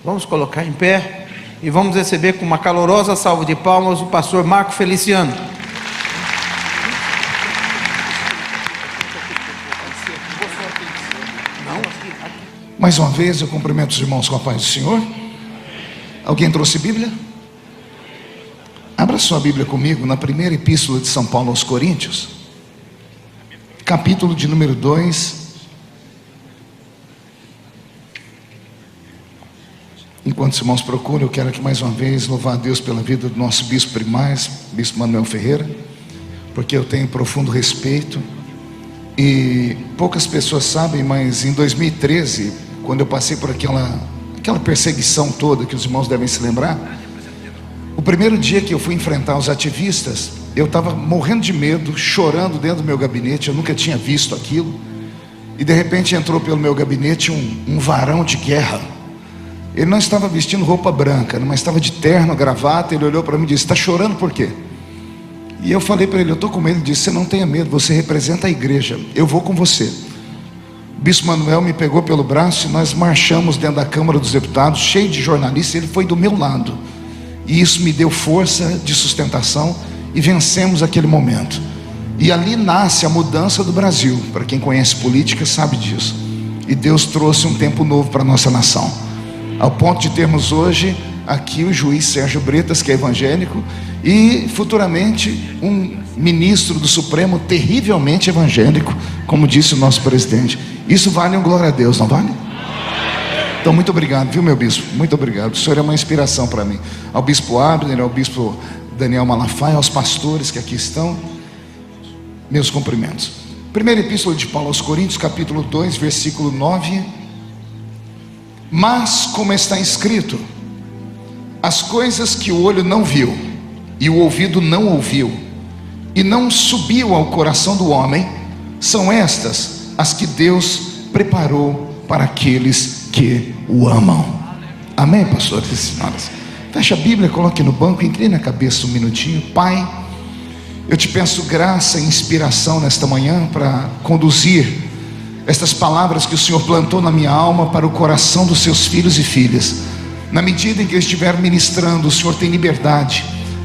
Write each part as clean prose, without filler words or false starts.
Vamos colocar em pé e vamos receber com uma calorosa salva de palmas o pastor Marco Feliciano. Mais uma vez eu cumprimento os irmãos com a paz do Senhor. Alguém trouxe Bíblia? Abra sua Bíblia comigo na primeira epístola de São Paulo aos Coríntios, capítulo de número 2. Enquanto os irmãos procuram, eu quero aqui mais uma vez louvar a Deus pela vida do nosso bispo primaz, bispo Manuel Ferreira, porque eu tenho profundo respeito. E poucas pessoas sabem, mas em 2013, quando eu passei por aquela perseguição toda que os irmãos devem se lembrar, o primeiro dia que eu fui enfrentar os ativistas, eu estava morrendo de medo, chorando dentro do meu gabinete. Eu nunca tinha visto aquilo. E de repente entrou pelo meu gabinete um varão de guerra. Ele não estava vestindo roupa branca, mas estava de terno, gravata. Ele olhou para mim e disse: "Está chorando por quê?" E eu falei para ele: "Eu estou com medo." Ele disse: "Você não tenha medo, você representa a igreja, eu vou com você." O bispo Manuel me pegou pelo braço e nós marchamos dentro da Câmara dos Deputados, cheio de jornalistas. Ele foi do meu lado, e isso me deu força de sustentação, e vencemos aquele momento. E ali nasce a mudança do Brasil. Para quem conhece política sabe disso. E Deus trouxe um tempo novo para a nossa nação, ao ponto de termos hoje aqui o juiz Sérgio Bretas, que é evangélico, e futuramente um ministro do Supremo terrivelmente evangélico, como disse o nosso presidente. Isso vale um glória a Deus, não vale? Então muito obrigado, viu, meu bispo? Muito obrigado. O senhor é uma inspiração para mim. Ao bispo Abner, ao bispo Daniel Malafaia, aos pastores que aqui estão, meus cumprimentos. Primeira epístola de Paulo aos Coríntios, capítulo 2, versículo 9. Mas como está escrito: as coisas que o olho não viu e o ouvido não ouviu e não subiu ao coração do homem, são estas as que Deus preparou para aqueles que o amam. Amém, pastores e senhoras? Feche a Bíblia, coloque no banco, incline a cabeça um minutinho. Pai, eu te peço graça e inspiração nesta manhã para conduzir estas palavras que o Senhor plantou na minha alma para o coração dos seus filhos e filhas. Na medida em que eu estiver ministrando, o Senhor tem liberdade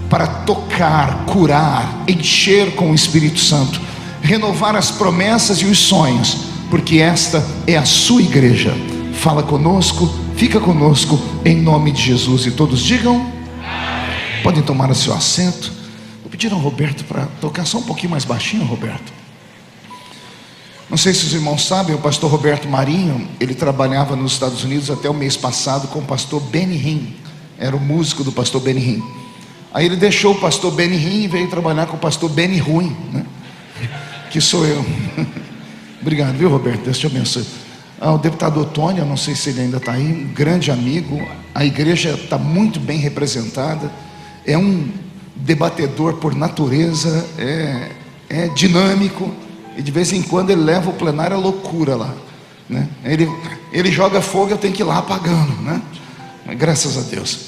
para tocar, curar, encher com o Espírito Santo, renovar as promessas e os sonhos, porque esta é a sua igreja. Fala conosco, fica conosco, em nome de Jesus. E todos digam amém. Podem tomar o seu assento. Vou pedir ao Roberto para tocar só um pouquinho mais baixinho, Roberto. Não sei se os irmãos sabem, o pastor Roberto Marinho, ele trabalhava nos Estados Unidos até o mês passado com o pastor Benny Hinn. Era o músico do pastor Benny Hinn. Aí ele deixou o pastor Benny Hinn e veio trabalhar com o pastor Benny Ruim, né? Que sou eu. Obrigado, viu, Roberto? Deus te abençoe. O deputado Otônio, eu não sei se ele ainda está aí, um grande amigo. A igreja está muito bem representada. É um debatedor por natureza, é dinâmico. E de vez em quando ele leva o plenário à loucura lá, né? Ele joga fogo, eu tenho que ir lá apagando, né? Graças a Deus.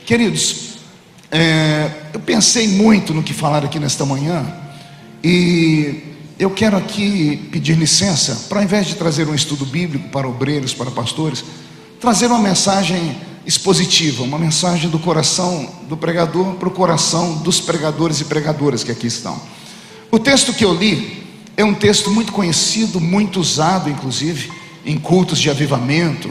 Queridos, eu pensei muito no que falar aqui nesta manhã, e eu quero aqui pedir licença para, ao invés de trazer um estudo bíblico para obreiros, para pastores, trazer uma mensagem expositiva, uma mensagem do coração do pregador para o coração dos pregadores e pregadoras que aqui estão. O texto que eu li é um texto muito conhecido, muito usado inclusive em cultos de avivamento,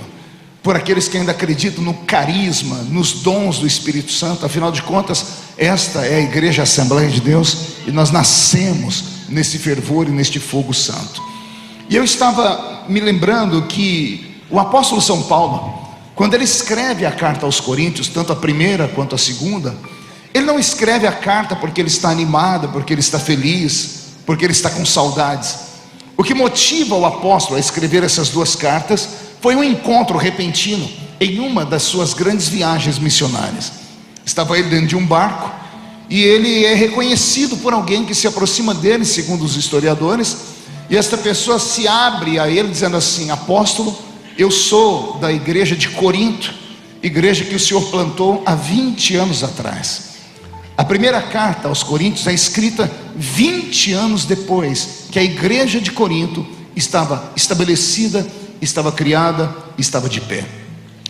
por aqueles que ainda acreditam no carisma, nos dons do Espírito Santo. Afinal de contas, esta é a Igreja Assembleia de Deus, e nós nascemos nesse fervor e neste fogo santo. E eu estava me lembrando que o apóstolo São Paulo, quando ele escreve a carta aos Coríntios, tanto a primeira quanto a segunda, ele não escreve a carta porque ele está animado, porque ele está feliz, porque ele está com saudades. O que motiva o apóstolo a escrever essas duas cartas foi um encontro repentino em uma das suas grandes viagens missionárias. Estava ele dentro de um barco, e ele é reconhecido por alguém que se aproxima dele, segundo os historiadores, e esta pessoa se abre a ele dizendo assim: apóstolo, eu sou da igreja de Corinto, igreja que o Senhor plantou há 20 anos atrás. A primeira carta aos Coríntios é escrita 20 anos depois que a igreja de Corinto estava estabelecida, estava criada, estava de pé.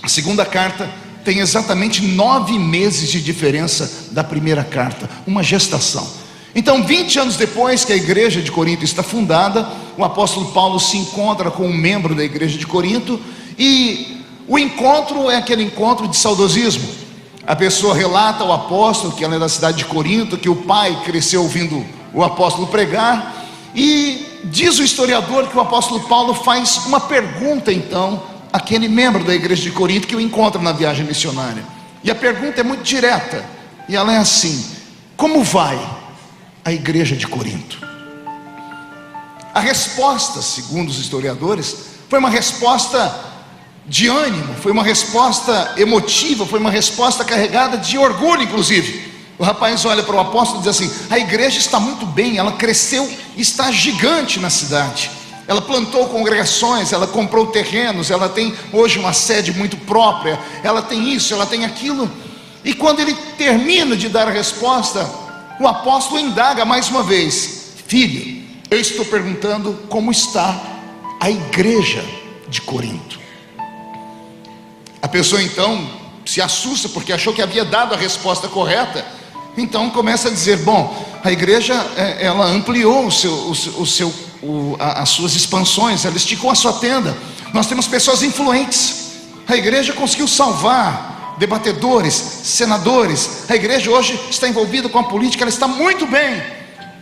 A segunda carta tem exatamente 9 meses de diferença da primeira carta, uma gestação. Então, 20 anos depois que a igreja de Corinto está fundada, o apóstolo Paulo se encontra com um membro da igreja de Corinto, e o encontro é aquele encontro de saudosismo. A pessoa relata ao apóstolo que ela é da cidade de Corinto, que o pai cresceu ouvindo o apóstolo pregar, e diz o historiador que o apóstolo Paulo faz uma pergunta então àquele membro da igreja de Corinto que o encontra na viagem missionária. E a pergunta é muito direta, e ela é assim: como vai a igreja de Corinto? A resposta, segundo os historiadores, foi uma resposta de ânimo, foi uma resposta emotiva, foi uma resposta carregada de orgulho, inclusive. O rapaz olha para o apóstolo e diz assim: a igreja está muito bem, ela cresceu, está gigante na cidade, ela plantou congregações, ela comprou terrenos, ela tem hoje uma sede muito própria, ela tem isso, ela tem aquilo. E quando ele termina de dar a resposta, o apóstolo indaga mais uma vez: filho, eu estou perguntando como está a igreja de Corinto. A pessoa então se assusta porque achou que havia dado a resposta correta. Então começa a dizer: bom, a igreja ela ampliou as suas expansões, ela esticou a sua tenda, nós temos pessoas influentes, a igreja conseguiu salvar debatedores, senadores, a igreja hoje está envolvida com a política, ela está muito bem.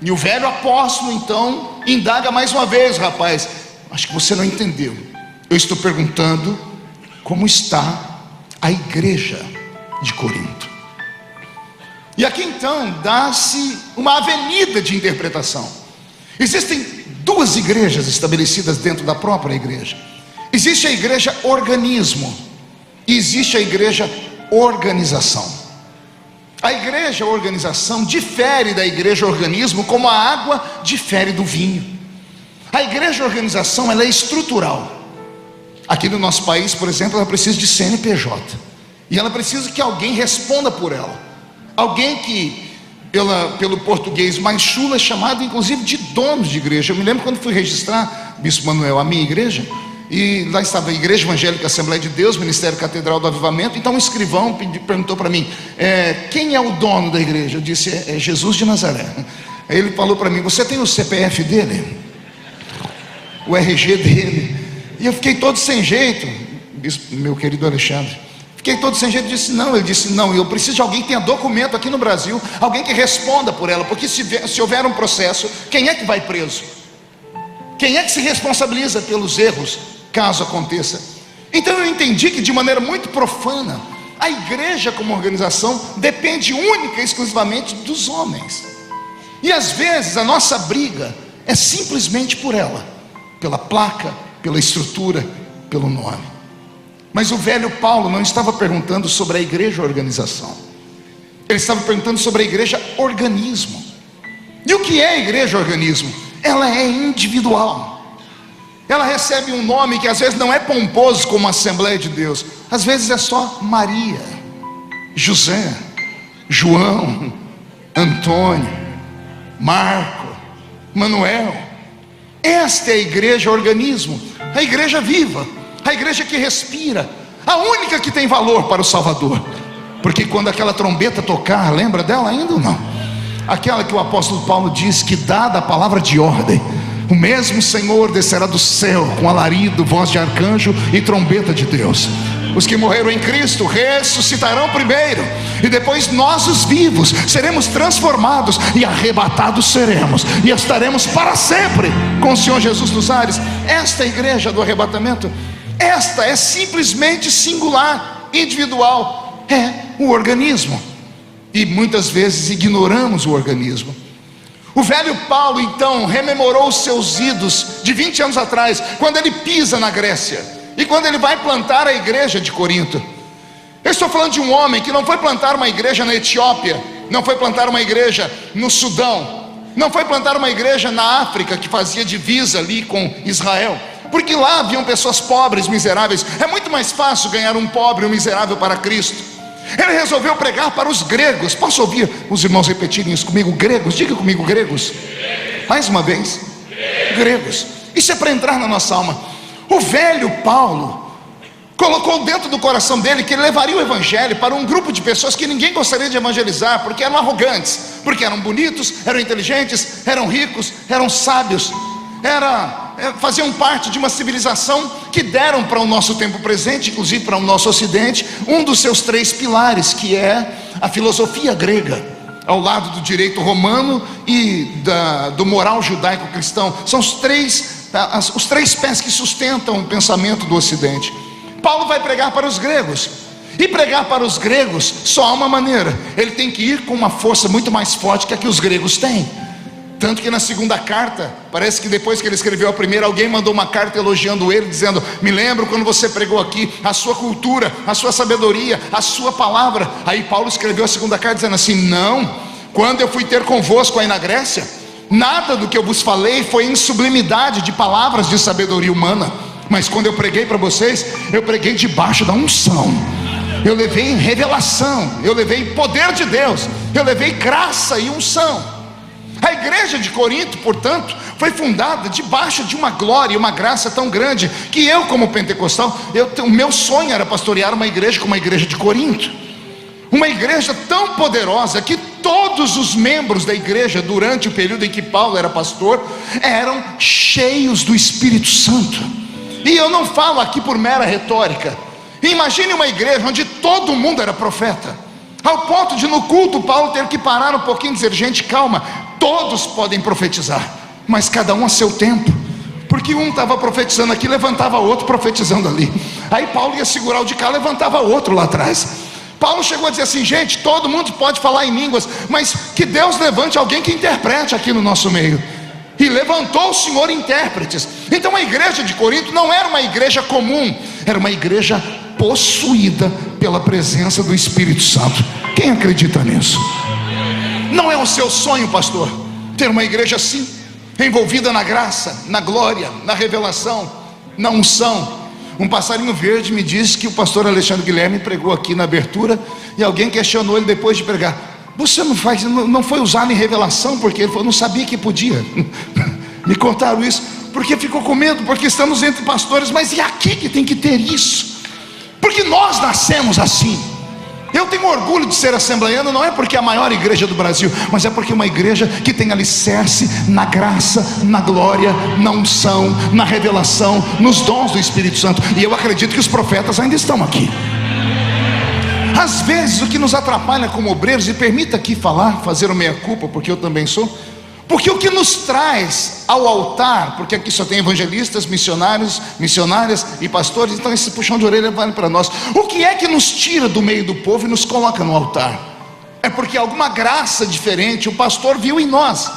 E o velho apóstolo então indaga mais uma vez: rapaz, acho que você não entendeu, eu estou perguntando como está a igreja de Corinto. E aqui então dá-se uma avenida de interpretação. Existem 2 igrejas estabelecidas dentro da própria igreja. Existe a igreja organismo e existe a igreja organização. A igreja organização difere da igreja organismo como a água difere do vinho. A igreja organização ela é estrutural. Aqui no nosso país, por exemplo, ela precisa de CNPJ, e ela precisa que alguém responda por ela, alguém que pelo português mais chulo é chamado inclusive de dono de igreja. Eu me lembro quando fui registrar, Bispo Manuel, a minha igreja, e lá estava a Igreja Evangélica Assembleia de Deus, Ministério Catedral do Avivamento. Então um escrivão perguntou para mim: quem é o dono da igreja? Eu disse: é Jesus de Nazaré. Aí ele falou para mim: você tem o CPF dele? O RG dele? E eu fiquei todo sem jeito, meu querido Alexandre, fiquei todo sem jeito. Disse não. Ele disse: não, eu preciso de alguém que tenha documento aqui no Brasil, alguém que responda por ela, porque se houver um processo, quem é que vai preso? Quem é que se responsabiliza pelos erros, caso aconteça? Então eu entendi que de maneira muito profana, a igreja como organização depende única e exclusivamente dos homens. E às vezes a nossa briga é simplesmente por ela, pela placa, pela estrutura, pelo nome. Mas o velho Paulo não estava perguntando sobre a igreja organização, ele estava perguntando sobre a igreja organismo. E o que é a igreja organismo? Ela é individual, ela recebe um nome que às vezes não é pomposo como a Assembleia de Deus, às vezes é só Maria, José, João, Antônio, Marco, Manuel. Esta é a igreja organismo, a igreja viva, a igreja que respira, a única que tem valor para o Salvador. Porque quando aquela trombeta tocar, lembra dela ainda ou não? Aquela que o apóstolo Paulo diz que, dada a palavra de ordem, o mesmo Senhor descerá do céu com alarido, voz de arcanjo e trombeta de Deus. Os que morreram em Cristo ressuscitarão primeiro, e depois nós, os vivos, seremos transformados e arrebatados seremos, e estaremos para sempre com o Senhor Jesus nos ares. Esta é a igreja do arrebatamento. Esta é simplesmente singular, individual, é o organismo. E muitas vezes ignoramos o organismo. O velho Paulo então rememorou os seus idos de 20 anos atrás, quando ele pisa na Grécia e quando ele vai plantar a igreja de Corinto. Eu estou falando de um homem que não foi plantar uma igreja na Etiópia, não foi plantar uma igreja no Sudão, não foi plantar uma igreja na África que fazia divisa ali com Israel, porque lá haviam pessoas pobres, miseráveis. É muito mais fácil ganhar um pobre, um miserável para Cristo. Ele resolveu pregar para os gregos. Posso ouvir os irmãos repetirem isso comigo? Gregos, diga comigo: gregos. Mais uma vez: gregos. Isso é para entrar na nossa alma. O velho Paulo colocou dentro do coração dele que ele levaria o evangelho para um grupo de pessoas que ninguém gostaria de evangelizar, porque eram arrogantes, porque eram bonitos, eram inteligentes, eram ricos, eram sábios, faziam parte de uma civilização que deram para o nosso tempo presente, inclusive para o nosso ocidente, um dos seus 3 pilares, que é a filosofia grega, ao lado do direito romano e do moral judaico-cristão. São os três pés que sustentam o pensamento do ocidente. Paulo vai pregar para os gregos, e pregar para os gregos só há uma maneira: ele tem que ir com uma força muito mais forte que a que os gregos têm. Tanto que na segunda carta, parece que depois que ele escreveu a primeira, alguém mandou uma carta elogiando ele, dizendo: me lembro quando você pregou aqui, a sua cultura, a sua sabedoria, a sua palavra. Aí Paulo escreveu a segunda carta dizendo assim: não, quando eu fui ter convosco aí na Grécia, nada do que eu vos falei foi em sublimidade de palavras de sabedoria humana, mas quando eu preguei para vocês, eu preguei debaixo da unção, eu levei revelação, eu levei poder de Deus, eu levei graça e unção. A igreja de Corinto, portanto, foi fundada debaixo de uma glória e uma graça tão grande, que eu, como pentecostal, o meu sonho era pastorear uma igreja como a igreja de Corinto. Uma igreja tão poderosa que todos os membros da igreja, durante o período em que Paulo era pastor, eram cheios do Espírito Santo. E eu não falo aqui por mera retórica. Imagine uma igreja onde todo mundo era profeta, ao ponto de no culto Paulo ter que parar um pouquinho e dizer: gente, calma, todos podem profetizar, mas cada um a seu tempo, porque um estava profetizando aqui, levantava outro profetizando ali. Aí Paulo ia segurar o de cá, levantava outro lá atrás. Paulo chegou a dizer assim: gente, todo mundo pode falar em línguas, mas que Deus levante alguém que interprete aqui no nosso meio. E levantou o Senhor intérpretes. Então a igreja de Corinto não era uma igreja comum, era uma igreja possuída pela presença do Espírito Santo. Quem acredita nisso? Não é o seu sonho, pastor, ter uma igreja assim, envolvida na graça, na glória, na revelação, na unção? Um passarinho verde me disse que o pastor Alexandre Guilherme pregou aqui na abertura, e alguém questionou ele depois de pregar: você não foi usado em revelação? Porque ele falou: não sabia que podia. Me contaram isso, porque ficou com medo, porque estamos entre pastores. Mas e aqui que tem que ter isso? Porque nós nascemos assim. Eu tenho orgulho de ser assembleiano, não é porque é a maior igreja do Brasil, mas é porque é uma igreja que tem alicerce na graça, na glória, na unção, na revelação, nos dons do Espírito Santo. E eu acredito que os profetas ainda estão aqui. Às vezes o que nos atrapalha como obreiros, e permita aqui fazer o meia-culpa, porque eu também sou, porque o que nos traz ao altar, porque aqui só tem evangelistas, missionários, missionárias e pastores, então esse puxão de orelha vale para nós. O que é que nos tira do meio do povo e nos coloca no altar? É porque alguma graça diferente o pastor viu em nós.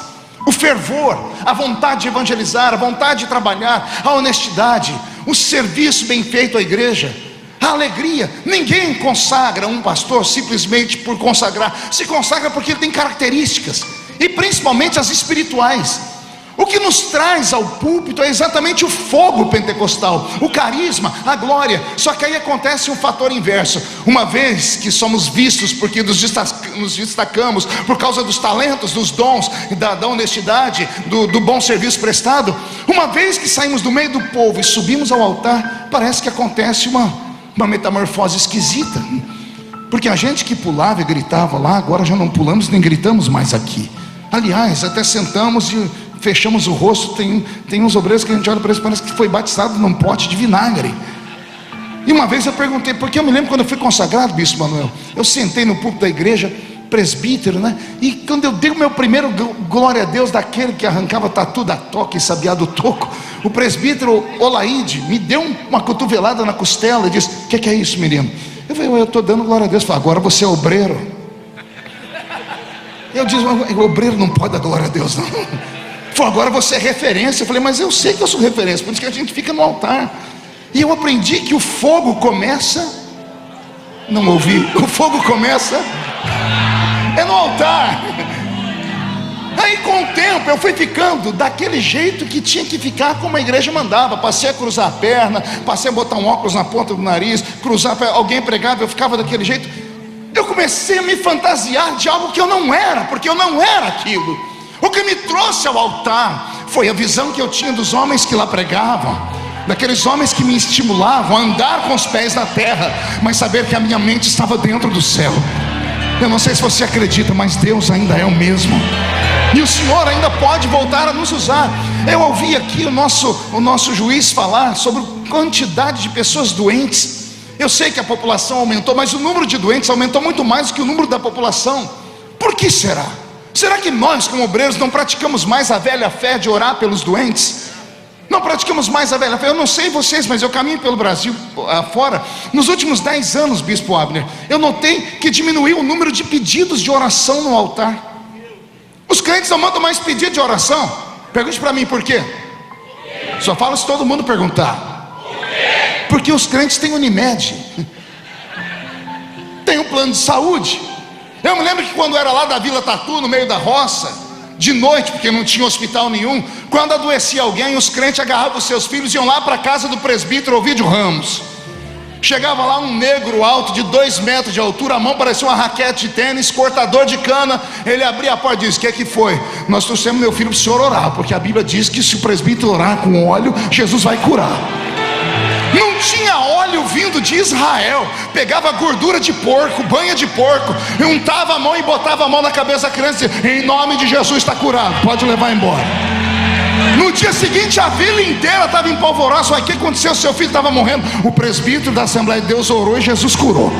O fervor, a vontade de evangelizar, a vontade de trabalhar, a honestidade, o serviço bem feito à igreja, a alegria. Ninguém consagra um pastor simplesmente por consagrar, se consagra porque ele tem características, e principalmente as espirituais. O que nos traz ao púlpito é exatamente o fogo pentecostal, o carisma, a glória. Só que aí acontece um fator inverso. Uma vez que somos vistos porque nos destacamos por causa dos talentos, dos dons, da honestidade, do bom serviço prestado, uma vez que saímos do meio do povo e subimos ao altar, parece que acontece uma metamorfose esquisita. Porque a gente que pulava e gritava lá, agora já não pulamos nem gritamos mais aqui. Aliás, até sentamos e fechamos o rosto. Tem uns obreiros que a gente olha para eles, parece que foi batizado num pote de vinagre. E uma vez eu perguntei, porque eu me lembro quando eu fui consagrado, Bispo Manuel, eu sentei no púlpito da igreja, presbítero, né? E quando eu dei o meu primeiro glória a Deus, daquele que arrancava tatu da toca e sabiá do toco, o presbítero Olaide me deu uma cotovelada na costela e disse: o que é isso, menino? Eu falei: eu estou dando glória a Deus. Ele falou: agora você é obreiro. Eu disse: o obreiro não pode dar glória a Deus, não. Ele falou: agora você é referência. Eu falei: mas eu sei que eu sou referência, por isso que a gente fica no altar. E eu aprendi que o fogo começa, não ouvi, o fogo começa é no altar. Aí com o tempo eu fui ficando daquele jeito que tinha que ficar, como a igreja mandava. Passei a cruzar a perna, passei a botar um óculos na ponta do nariz, cruzar, alguém pregava, eu ficava daquele jeito. Eu comecei a me fantasiar de algo que eu não era, porque eu não era aquilo. O que me trouxe ao altar foi a visão que eu tinha dos homens que lá pregavam, daqueles homens que me estimulavam a andar com os pés na terra, mas saber que a minha mente estava dentro do céu. Eu não sei se você acredita, mas Deus ainda é o mesmo, e o Senhor ainda pode voltar a nos usar. Eu ouvi aqui o nosso juiz falar sobre a quantidade de pessoas doentes. Eu sei que a população aumentou, mas o número de doentes aumentou muito mais do que o número da população. Por que será? Será que nós, como obreiros, não praticamos mais a velha fé de orar pelos doentes? Não praticamos mais a velha fé. Eu não sei vocês, mas eu caminho pelo Brasil afora. Nos últimos 10 anos, Bispo Abner, eu notei que diminuiu o número de pedidos de oração no altar. Os crentes não mandam mais pedido de oração. Pergunte para mim por quê. Só falo se todo mundo perguntar. Porque os crentes têm Unimed, tem um plano de saúde. Eu me lembro que quando era lá da Vila Tatu, no meio da roça, de noite, porque não tinha hospital nenhum, quando adoecia alguém, os crentes agarravam os seus filhos e iam lá para a casa do presbítero Ovidio Ramos. Chegava lá um negro alto de 2 metros de altura, a mão parecia uma raquete de tênis, cortador de cana. Ele abria a porta e disse: "O que foi? Nós trouxemos meu filho para o senhor orar, porque a Bíblia diz que se o presbítero orar com óleo, Jesus vai curar." Não tinha óleo vindo de Israel. Pegava gordura de porco, banha de porco, untava a mão e botava a mão na cabeça da criança e dizia: "Em nome de Jesus está curado, pode levar embora." No dia seguinte a vila inteira estava em polvorosa. O que aconteceu? Seu filho estava morrendo. O presbítero da Assembleia de Deus orou e Jesus curou.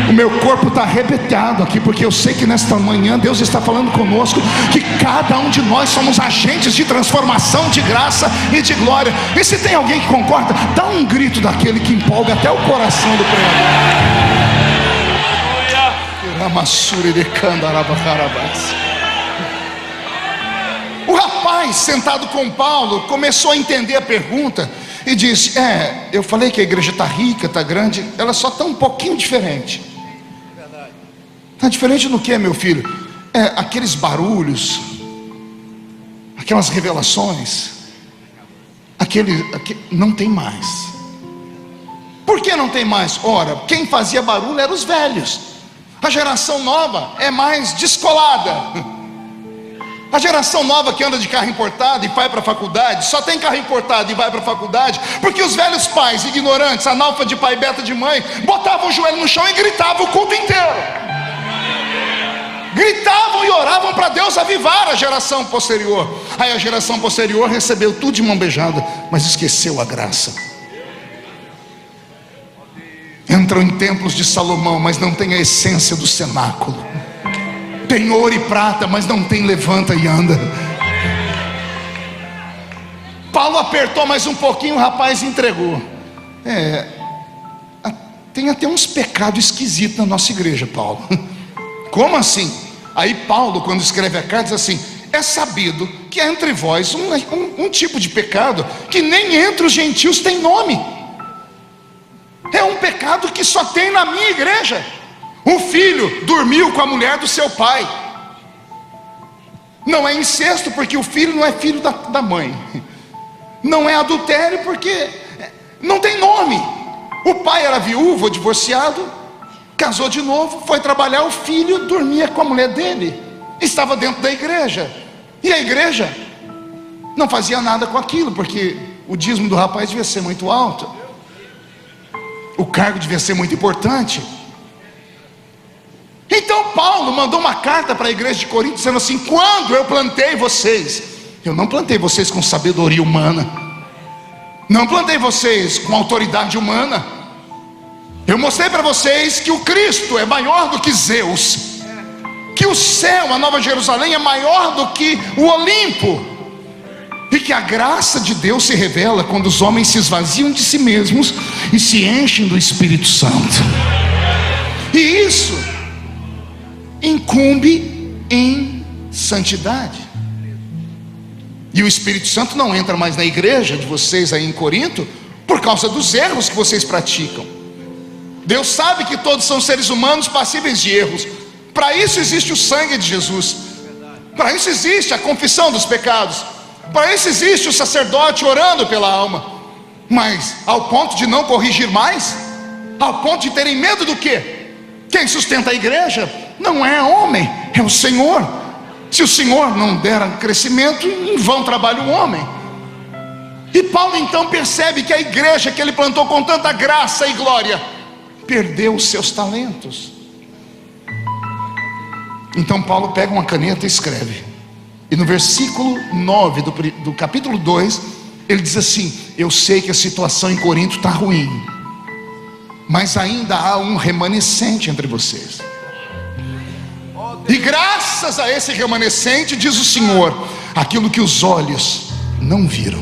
O meu corpo está arrebentado aqui, porque eu sei que nesta manhã Deus está falando conosco, que cada um de nós somos agentes de transformação, de graça e de glória. E se tem alguém que concorda, dá um grito daquele que empolga até o coração do pregador. O rapaz sentado com Paulo começou a entender a pergunta e disse: eu falei que a igreja está rica, está grande, ela só está um pouquinho diferente. Está diferente no que, meu filho? Aqueles barulhos, aquelas revelações, não tem mais. Por que não tem mais? Ora, quem fazia barulho eram os velhos. A geração nova é mais descolada. A geração nova que anda de carro importado e vai para a faculdade, só tem carro importado e vai para a faculdade porque os velhos pais, ignorantes, analfa de pai, beta de mãe, botavam o joelho no chão e gritavam o culto inteiro. Gritavam e oravam para Deus avivar a geração posterior. Aí a geração posterior recebeu tudo de mão beijada, mas esqueceu a graça. Entram em templos de Salomão, mas não tem a essência do cenáculo. Tem ouro e prata, mas não tem levanta e anda. Paulo apertou mais um pouquinho, o rapaz entregou. Tem até uns pecados esquisitos na nossa igreja, Paulo. Como assim? Aí Paulo, quando escreve a carta, diz assim: é sabido que há entre vós um tipo de pecado que nem entre os gentios tem nome. É um pecado que só tem na minha igreja. Um filho dormiu com a mulher do seu pai. Não é incesto, porque o filho não é filho da mãe. Não é adultério, porque não tem nome. O pai era viúvo, divorciado, casou de novo, foi trabalhar, o filho dormia com a mulher dele, estava dentro da igreja, e a igreja não fazia nada com aquilo, porque o dízimo do rapaz devia ser muito alto, o cargo devia ser muito importante. Então Paulo mandou uma carta para a igreja de Corinto dizendo assim: quando eu plantei vocês, eu não plantei vocês com sabedoria humana, não plantei vocês com autoridade humana, eu mostrei para vocês que o Cristo é maior do que Zeus, que o céu, a Nova Jerusalém, é maior do que o Olimpo, e que a graça de Deus se revela quando os homens se esvaziam de si mesmos e se enchem do Espírito Santo. E isso incumbe em santidade. E o Espírito Santo não entra mais na igreja de vocês aí em Corinto por causa dos erros que vocês praticam. Deus sabe que todos são seres humanos passíveis de erros. Para isso existe o sangue de Jesus. Para isso existe a confissão dos pecados. Para isso existe o sacerdote orando pela alma. Mas ao ponto de não corrigir mais, ao ponto de terem medo do quê? Quem sustenta a igreja não é homem, é o Senhor. Se o Senhor não der crescimento, em vão trabalha o homem. E Paulo então percebe que a igreja que ele plantou com tanta graça e glória perdeu os seus talentos. Então Paulo pega uma caneta e escreve. E no versículo 9 do capítulo 2, ele diz assim: eu sei que a situação em Corinto está ruim, mas ainda há um remanescente entre vocês. E graças a esse remanescente, diz o Senhor, aquilo que os olhos não viram,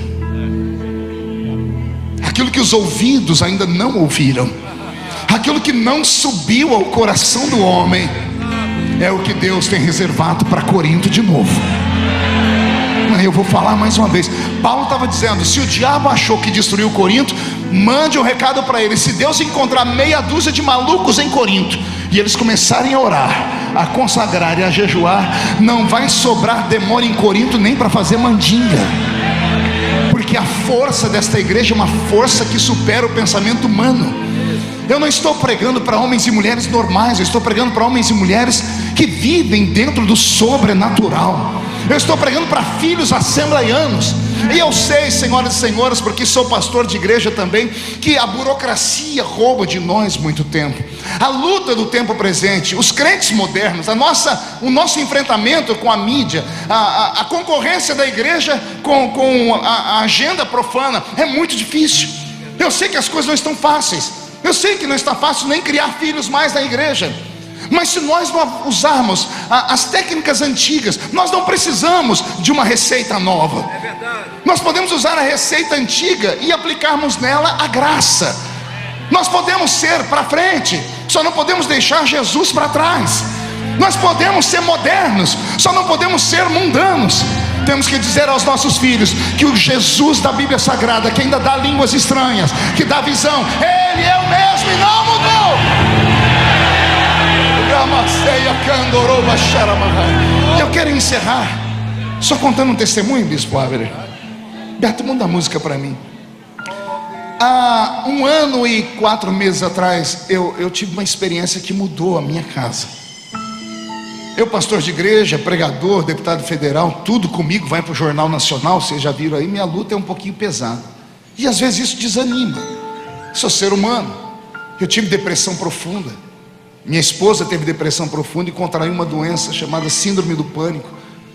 aquilo que os ouvidos ainda não ouviram, aquilo que não subiu ao coração do homem, é o que Deus tem reservado para Corinto de novo. Eu vou falar mais uma vez. Paulo estava dizendo: se o diabo achou que destruiu Corinto, mande um recado para ele. Se Deus encontrar meia dúzia de malucos em Corinto e eles começarem a orar, a consagrar e a jejuar, não vai sobrar demônio em Corinto nem para fazer mandinga, porque a força desta igreja é uma força que supera o pensamento humano. Eu não estou pregando para homens e mulheres normais, eu estou pregando para homens e mulheres que vivem dentro do sobrenatural. Eu estou pregando para filhos assembleianos. E eu sei, senhoras e senhores, porque sou pastor de igreja também, que a burocracia rouba de nós muito tempo. A luta do tempo presente, os crentes modernos, o nosso enfrentamento com a mídia, a concorrência da igreja com a agenda profana é muito difícil. Eu sei que as coisas não estão fáceis. Eu sei que não está fácil nem criar filhos mais na igreja. Mas se nós não usarmos as técnicas antigas, nós não precisamos de uma receita nova. É verdade. Nós podemos usar a receita antiga e aplicarmos nela a graça. Nós podemos ser para frente, só não podemos deixar Jesus para trás. Nós podemos ser modernos, só não podemos ser mundanos. Temos que dizer aos nossos filhos que o Jesus da Bíblia Sagrada, que ainda dá línguas estranhas, que dá visão, Ele é o mesmo e não mudou. Eu quero encerrar só contando um testemunho, Bispo Avery. Beto, manda a música para mim. Há 1 ano e 4 meses atrás, eu tive uma experiência que mudou a minha casa. Eu, pastor de igreja, pregador, deputado federal, tudo comigo vai para o Jornal Nacional. Vocês já viram aí, minha luta é um pouquinho pesada. E às vezes isso desanima. Sou ser humano. Eu tive depressão profunda. Minha esposa teve depressão profunda e contraiu uma doença chamada síndrome do pânico.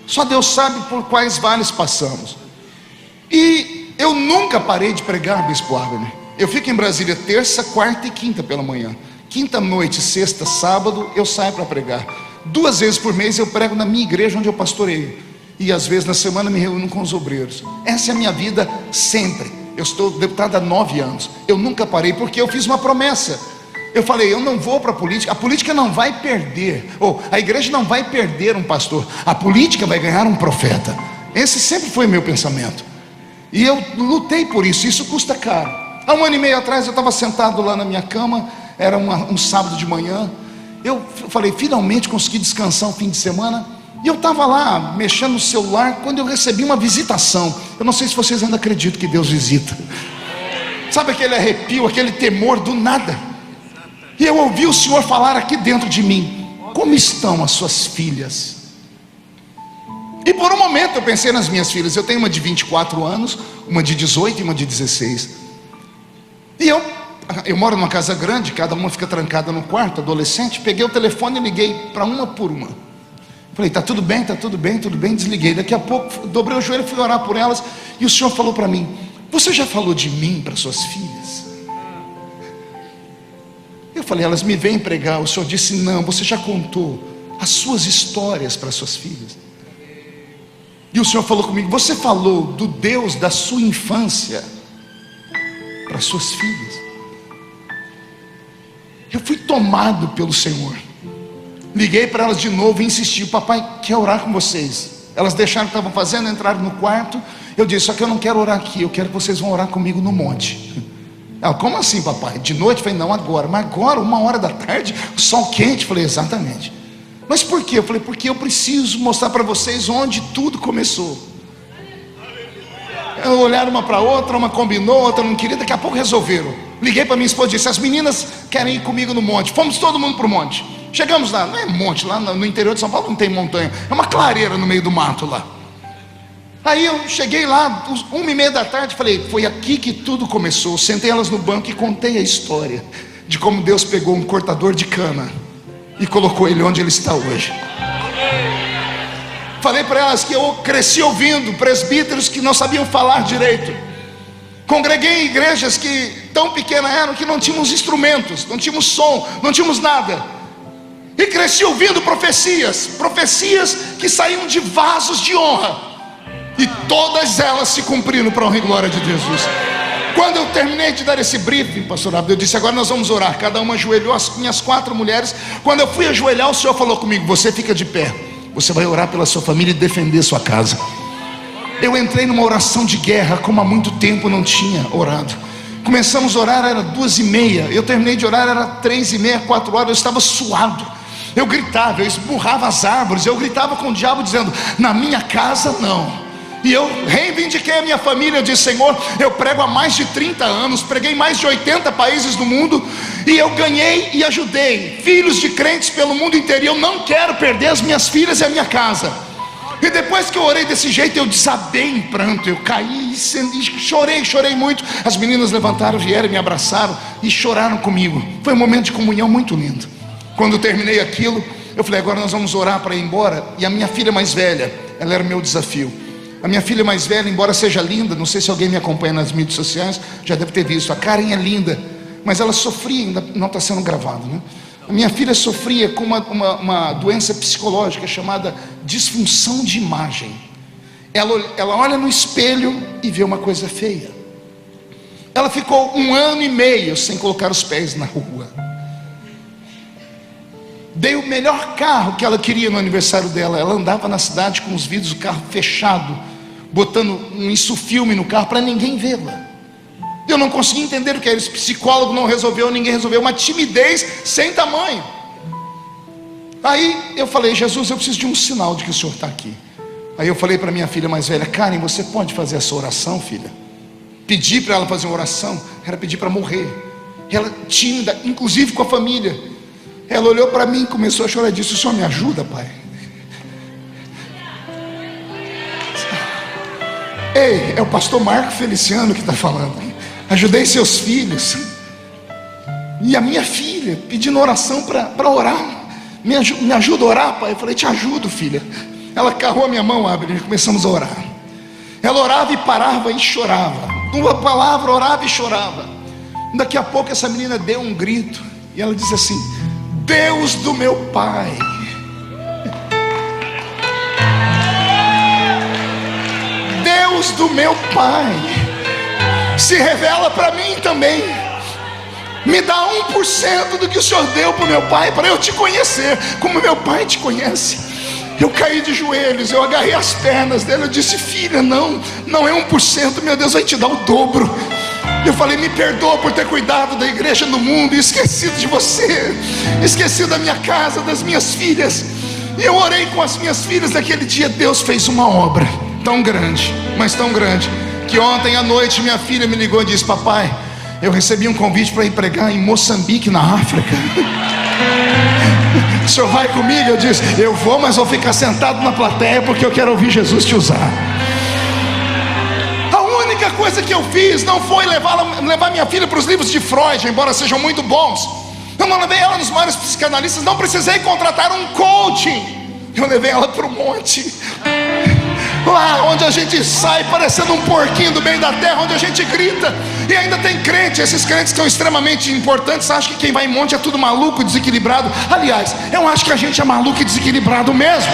Só Deus sabe por quais vales passamos. E eu nunca parei de pregar, Bispo Abner. Eu fico em Brasília terça, quarta e quinta pela manhã. Quinta noite, sexta, sábado, eu saio para pregar. 2 vezes por mês eu prego na minha igreja onde eu pastoreio. E às vezes na semana me reúno com os obreiros. Essa é a minha vida sempre. Eu estou deputado há 9 anos. Eu nunca parei porque eu fiz uma promessa. Eu falei, eu não vou para a política não vai perder, ou a igreja não vai perder um pastor, a política vai ganhar um profeta. Esse sempre foi meu pensamento. E eu lutei por isso, isso custa caro. Há 1 ano e meio atrás eu estava sentado lá na minha cama, era um sábado de manhã. Eu falei, finalmente consegui descansar um fim de semana. E eu estava lá mexendo no celular quando eu recebi uma visitação. Eu não sei se vocês ainda acreditam que Deus visita. Sabe aquele arrepio, aquele temor do nada. E eu ouvi o Senhor falar aqui dentro de mim: como estão as suas filhas? E por um momento eu pensei nas minhas filhas. Eu tenho uma de 24 anos, uma de 18 e uma de 16. E eu moro numa casa grande, cada uma fica trancada no quarto, adolescente. Peguei o telefone e liguei para uma por uma. Falei, tá tudo bem, tá tudo bem, tudo bem. Desliguei. Daqui a pouco dobrei o joelho e fui orar por elas. E o Senhor falou para mim: você já falou de mim para suas filhas? Eu falei, elas me vêm pregar. O Senhor disse, não, você já contou as suas histórias para suas filhas. E o Senhor falou comigo, você falou do Deus da sua infância para suas filhas. Eu fui tomado pelo Senhor. Liguei para elas de novo e insisti, papai quer orar com vocês. Elas deixaram o que estavam fazendo, entraram no quarto. Eu disse, só que eu não quero orar aqui, eu quero que vocês vão orar comigo no monte. Ela, como assim, papai? De noite? Eu falei, não, agora. Mas agora, 1h da tarde, sol quente. Eu falei, exatamente. Mas por quê? Eu falei, porque eu preciso mostrar para vocês onde tudo começou. Olharam uma para a outra, uma combinou, outra não queria, daqui a pouco resolveram. Liguei para minha esposa e disse, as meninas querem ir comigo no monte. Fomos todo mundo para o monte. Chegamos lá, não é monte, lá no interior de São Paulo não tem montanha, é uma clareira no meio do mato lá. Aí eu cheguei lá, 1h30 da tarde, falei, foi aqui que tudo começou. Sentei elas no banco e contei a história de como Deus pegou um cortador de cana e colocou ele onde ele está hoje. Falei para elas que eu cresci ouvindo presbíteros que não sabiam falar direito. Congreguei em igrejas que tão pequenas eram que não tínhamos instrumentos, não tínhamos som, não tínhamos nada. E cresci ouvindo profecias que saíam de vasos de honra. E todas elas se cumpriram para a honra e glória de Jesus. Quando eu terminei de dar esse briefing, pastor Abel, eu disse, agora nós vamos orar. Cada uma ajoelhou, as minhas 4 mulheres. Quando eu fui ajoelhar, o Senhor falou comigo, você fica de pé. Você vai orar pela sua família e defender sua casa. Eu entrei numa oração de guerra, como há muito tempo não tinha orado. Começamos a orar, era 2h30. Eu terminei de orar, era 3h30, 4 horas. Eu estava suado. Eu gritava, eu esburrava as árvores. Eu gritava com o diabo dizendo, na minha casa não. E eu reivindiquei a minha família. Eu disse, Senhor, eu prego há mais de 30 anos, preguei em mais de 80 países do mundo, e eu ganhei e ajudei filhos de crentes pelo mundo inteiro. Eu não quero perder as minhas filhas e a minha casa. E depois que eu orei desse jeito, eu desabei em pranto. Eu caí e chorei muito. As meninas levantaram, vieram, me abraçaram e choraram comigo. Foi um momento de comunhão muito lindo. Quando eu terminei aquilo, eu falei, agora nós vamos orar para ir embora. E a minha filha mais velha, ela era o meu desafio. A minha filha mais velha, embora seja linda, não sei se alguém me acompanha nas mídias sociais, já deve ter visto, a Karen é linda, mas ela sofria, ainda não está sendo gravado, né? A minha filha sofria com uma doença psicológica chamada disfunção de imagem. Ela olha no espelho e vê uma coisa feia. Ela ficou 1 ano e meio sem colocar os pés na rua. Dei o melhor carro que ela queria no aniversário dela. Ela andava na cidade com os vidros do carro fechado, botando um insufilme no carro para ninguém vê-la. Eu não consegui entender o que era. Esse psicólogo não resolveu, ninguém resolveu. Uma timidez sem tamanho. Aí eu falei, Jesus, eu preciso de um sinal de que o Senhor está aqui. Aí eu falei para minha filha mais velha, Karen, você pode fazer essa oração, filha? Pedi para ela fazer uma oração, era pedir para morrer. Ela tímida, inclusive com a família. Ela olhou para mim, começou a chorar e disse, o Senhor me ajuda, pai? Ei, é o pastor Marco Feliciano que está falando. Ajudei seus filhos. E a minha filha pedindo oração para orar. Me ajuda a orar, pai? Eu falei, te ajudo, filha. Ela agarrou a minha mão, abre, e começamos a orar. Ela orava e parava e chorava. Uma palavra, orava e chorava. Daqui a pouco essa menina deu um grito. E ela disse assim, Deus do meu pai, Deus do meu pai, se revela para mim também. Me dá 1% do que o Senhor deu para o meu pai, para eu te conhecer, como meu pai te conhece. Eu caí de joelhos, eu agarrei as pernas dele, eu disse, filha, não é 1%, meu Deus vai te dar o dobro. Eu falei, me perdoa por ter cuidado da igreja no mundo e esquecido de você, esquecido da minha casa, das minhas filhas. E eu orei com as minhas filhas. Naquele dia Deus fez uma obra tão grande, mas tão grande, que ontem à noite minha filha me ligou e disse, papai, eu recebi um convite para ir pregar em Moçambique, na África. O senhor vai comigo? Eu disse, eu vou, mas vou ficar sentado na plateia, porque eu quero ouvir Jesus te usar. A única coisa que eu fiz não foi levar minha filha para os livros de Freud, embora sejam muito bons. Eu não levei ela nos maiores psicanalistas, não precisei contratar um coaching. Eu levei ela para o monte, lá onde a gente sai parecendo um porquinho do meio da terra, onde a gente grita. E ainda tem crente, esses crentes que são extremamente importantes, acham que quem vai em monte é tudo maluco, desequilibrado. Aliás, eu acho que a gente é maluco e desequilibrado mesmo.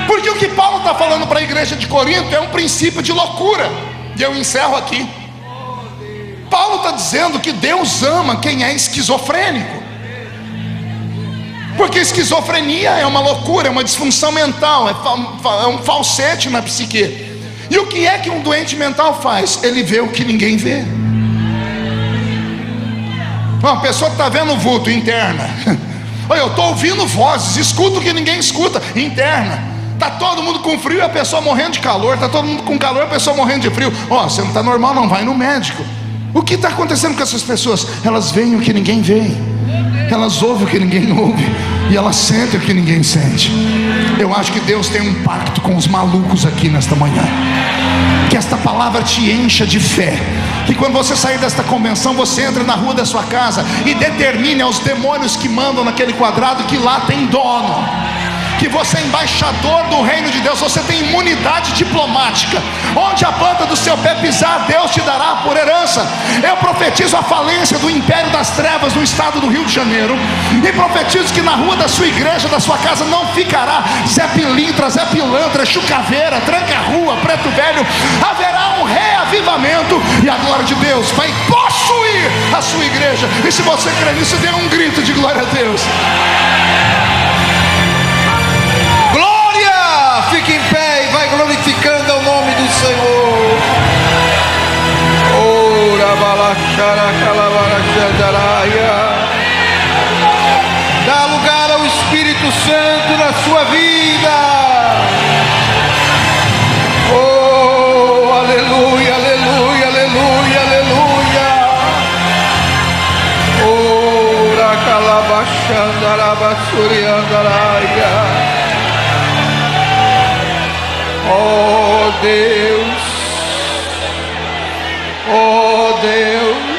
Porque o que Paulo está falando para a igreja de Corinto é um princípio de loucura. E eu encerro aqui. Paulo está dizendo que Deus ama quem é esquizofrênico. Porque esquizofrenia é uma loucura, é uma disfunção mental, é um falsete na psique. E o que é que um doente mental faz? Ele vê o que ninguém vê. Uma pessoa que está vendo vulto, interna. Olha, eu estou ouvindo vozes, escuto o que ninguém escuta, interna. Está todo mundo com frio e a pessoa morrendo de calor. Está todo mundo com calor e a pessoa morrendo de frio. Ó, você não está normal, não, vai no médico. O que está acontecendo com essas pessoas? Elas veem o que ninguém vê, elas ouvem o que ninguém ouve, e elas sentem o que ninguém sente. Eu acho que Deus tem um pacto com os malucos aqui nesta manhã. Que esta palavra te encha de fé. Que quando você sair desta convenção, você entre na rua da sua casa e determine aos demônios que mandam naquele quadrado que lá tem dono. Que você é embaixador do reino de Deus. Você tem imunidade diplomática. Onde a planta do seu pé pisar, Deus te dará por herança. Eu profetizo a falência do império das trevas no estado do Rio de Janeiro. E profetizo que na rua da sua igreja, da sua casa, não ficará Zé Pilintra, Zé Pilantra, Chucaveira, Tranca-Rua, Preto Velho. Haverá um reavivamento e a glória de Deus vai possuir a sua igreja. E se você crê nisso, dê um grito de glória a Deus. Fique em pé e vai glorificando o nome do Senhor. Dá lugar ao Espírito Santo na sua vida. Oh, aleluia, aleluia, aleluia, aleluia. Oh, racalabachandarabassuriandaraia. Oh Deus, oh Deus.